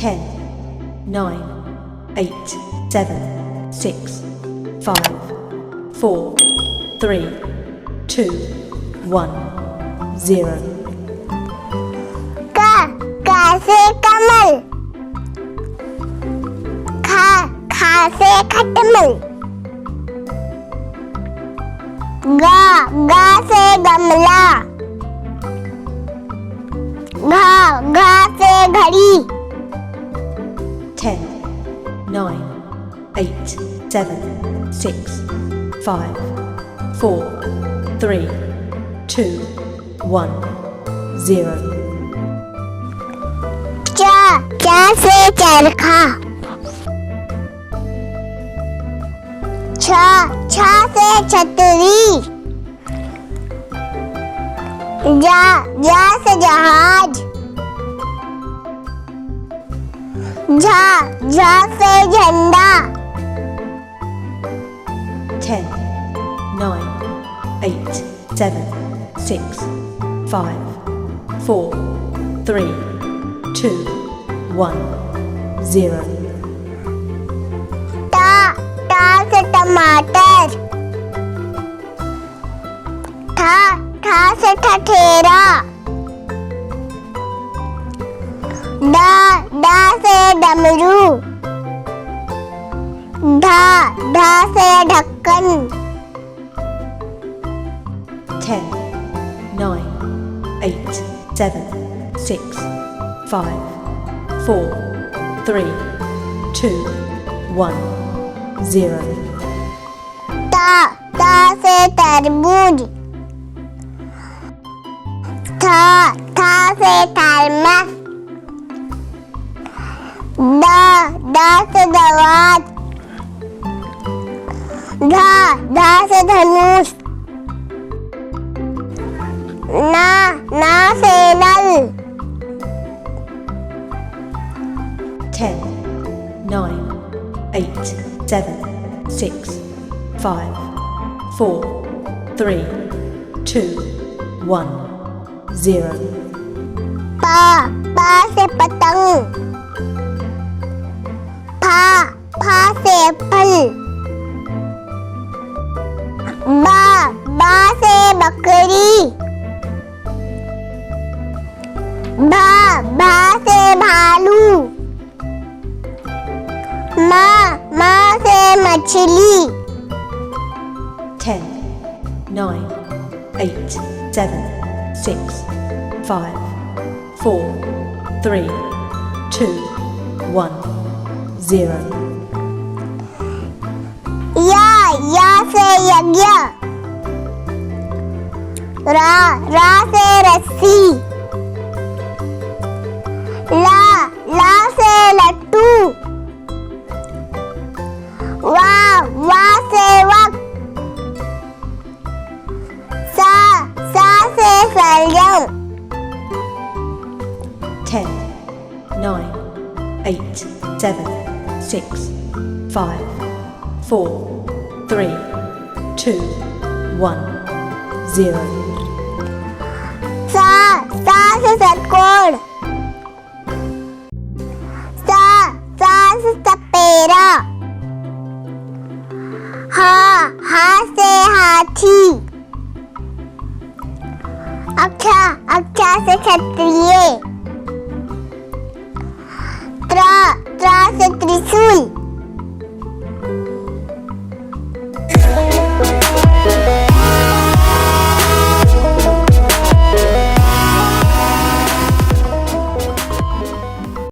10, 9, 8, 7, 6, 5, 4, 3, 2, 1, 0. का से कमल, खा से खटमल, गा से गमला, घा से घड़ी. 10, 9, 8, 7, 6, 5, 4, 3, 2, 1, 0. चा से चरखा, छा से छतरी, जा से जहाज, झा से झंडा. 10, 9, 8, 7, 6, 5, 4, 3, 2, 1, 0. टा से टमाटर, ठा से ठठेरा, डा से डमरू, ढा से ढक्कन. 10, 9, 8, 7, 6, 5, 4, 3, 2, 1, 0. ता से तरबूज, था से थर्मस, दा से दवात, धा से धनुष, ना से नल. 10, 9, 8, 7, 6, 5, 4, 3, 2, 1, 0. पा से पतंग, फा से फल, बा से बकरी, भा से भालू, माँ से मछली. 10, 9, 8, 7, 6, 5, 4, 3, 2, 1, 0. या से यज्ञ, रा से रस्सी, ला से लट्टू, वा से वक्त, सा से सलजम. 10, 9, 8, 7, 6, 5, 4, 3, 2, 1, 0. सा से षटकोण, सा से सपेरा, हा से हाथी, अक्षा से क्षत्रिय, त्रा से त्रिशूल.